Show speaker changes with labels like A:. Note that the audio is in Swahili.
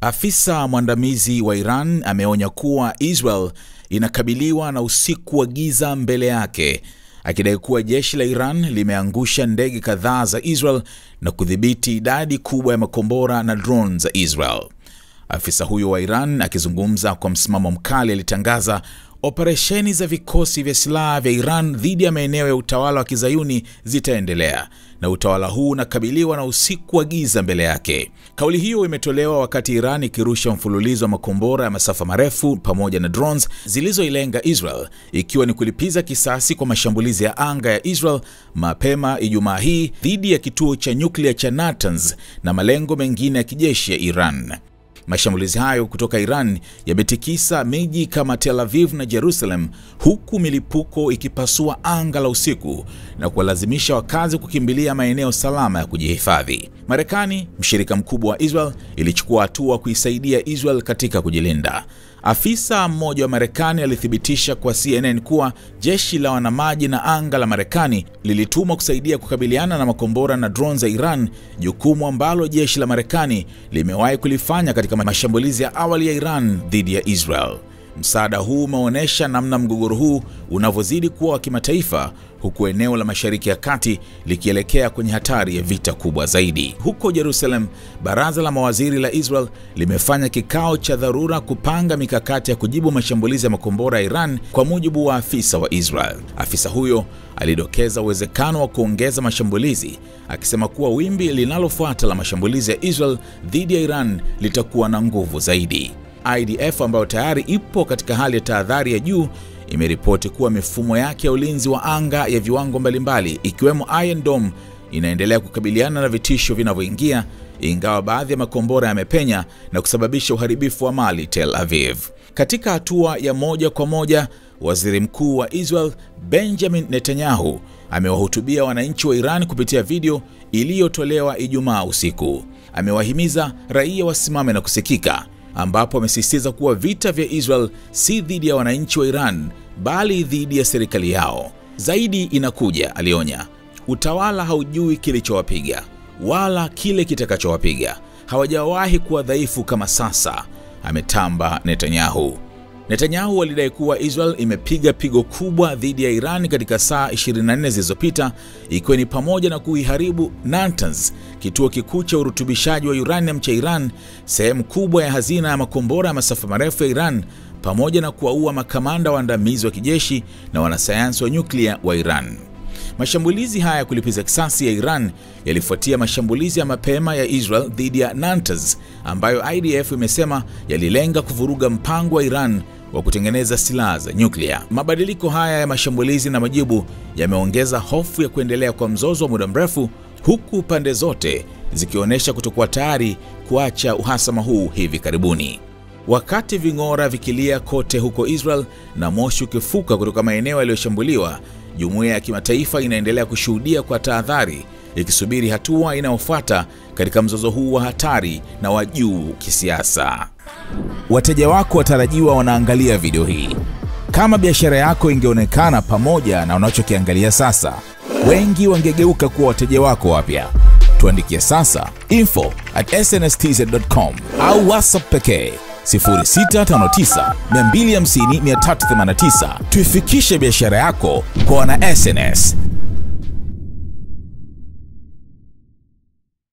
A: Afisa mwandamizi wa Iran ameonya kuwa Israel inakabiliwa na usiku wa giza mbele yake, akidai kuwa jeshi la Iran limeangusha ndege kadhaa za Israel na kudhibiti idadi kubwa ya makombora na drone za Israel. Afisa huyo wa Iran akizungumza kwa msimamo mkali alitangaza operesheni za vikosi vya silaha vya Iran dhidi ya maeneo ya utawala wa Kizayuni zitaendelea na utawala huu unakabiliwa na usiku wa giza mbele yake. Kauli hiyo imetolewa wakati Iran ikirusha mfululizo wa makombora ya masafa marefu pamoja na drones zilizoilenga Israel, ikiwa ni kulipiza kisasi kwa mashambulizi ya anga ya Israel mapema Ijumaa hii dhidi ya kituo cha nyuklia cha Natanz na malengo mengine ya kijeshi ya Iran. Mashambulizi hayo kutoka Iran yametikisa miji kama Tel Aviv na Jerusalem, huku milipuko ikipasua anga la usiku na kuwalazimisha wakazi kukimbilia maeneo salama ya kujihifadhi. Marekani, mshirika mkubwa wa Israel, ilichukua hatua kuisaidia Israel katika kujilinda. Afisa mmoja wa Marekani alithibitisha kwa CNN kuwa jeshi la wanamaji na anga la Marekani lilitumwa kusaidia kukabiliana na makombora na drones za Iran, jukumu ambalo jeshi la Marekani limewahi kulifanya katika mashambulizi ya awali ya Iran dhidi ya Israel. Msaada huu umeonyesha namna mgogoro huu unavyozidi kuwa wa kimataifa, huku eneo la Mashariki ya Kati likielekea kwenye hatari ya vita kubwa zaidi. Huko Jerusalem, baraza la mawaziri la Israel limefanya kikao cha dharura kupanga mikakati ya kujibu mashambulizi ya makombora ya Iran, kwa mujibu wa afisa wa Israel. Afisa huyo alidokeza uwezekano wa kuongeza mashambulizi, akisema kuwa wimbi linalofuata la mashambulizi ya Israel dhidi ya Iran litakuwa na nguvu zaidi. IDF ambayo tayari ipo katika hali ya tahadhari ya juu imeripoti kuwa mifumo yake ya ulinzi wa anga ya viwango mbalimbali ikiwemo Iron Dome inaendelea kukabiliana na vitisho vinavyoingia, ingawa baadhi ya makombora yamepenya na kusababisha uharibifu wa mali Tel Aviv. Katika hatua ya moja kwa moja, Waziri Mkuu wa Israel Benjamin Netanyahu amewahutubia wananchi wa Iran kupitia video iliyotolewa Ijumaa usiku. Amewahimiza raia wasimame na kusikika, ambapo amesisitiza kuwa vita vya Israel si dhidi ya wananchi wa Iran bali dhidi ya serikali yao. Zaidi inakuja, alionya. Utawala haujui kilichowapiga wala kile kitakachowapiga. Hawajawahi kuwa dhaifu kama sasa, ametamba Netanyahu. Netanyahu alidai kuwa Israel imepiga pigo kubwa dhidi ya Iran katika saa 24 zilizopita, ikiwa ni pamoja na kuiharibu Natanz, kituo kikuu cha urutubishaji wa uranium cha Iran, sehemu kubwa ya hazina ya makombora ya masafa marefu ya Iran, pamoja na kuwaua makamanda waandamizi wa kijeshi na wanasayansi wa nyuklia wa Iran. Mashambulizi haya kulipiza kisasi ya Iran yalifuatia mashambulizi ya mapema ya Israel dhidi ya Natanz, ambayo IDF imesema yalilenga kuvuruga mpango wa Iran wa kutengeneza silaha za nyuklia. Mabadiliko haya ya mashambulizi na majibu yameongeza hofu ya kuendelea kwa mzozo wa muda mrefu, huku pande zote zikionyesha kutokuwa tayari kuacha uhasama huu hivi karibuni. Wakati ving'ora vikilia kote huko Israel na moshi ukifuka kutoka maeneo yaliyoshambuliwa, jumuiya ya kimataifa inaendelea kushuhudia kwa tahadhari, ikisubiri hatua inayofuata katika mzozo huu wa hatari na wa juu kisiasa. Wateja wako watarajiwa wanaangalia video hii. Kama biashara yako ingeonekana pamoja na unachokiangalia sasa, wengi wangegeuka kuwa wateja wako wapya. Tuandikie sasa info@snstz.com au WhatsApp pekee 0659 250 389. Tuifikishe biashara yako kwa wana SNS.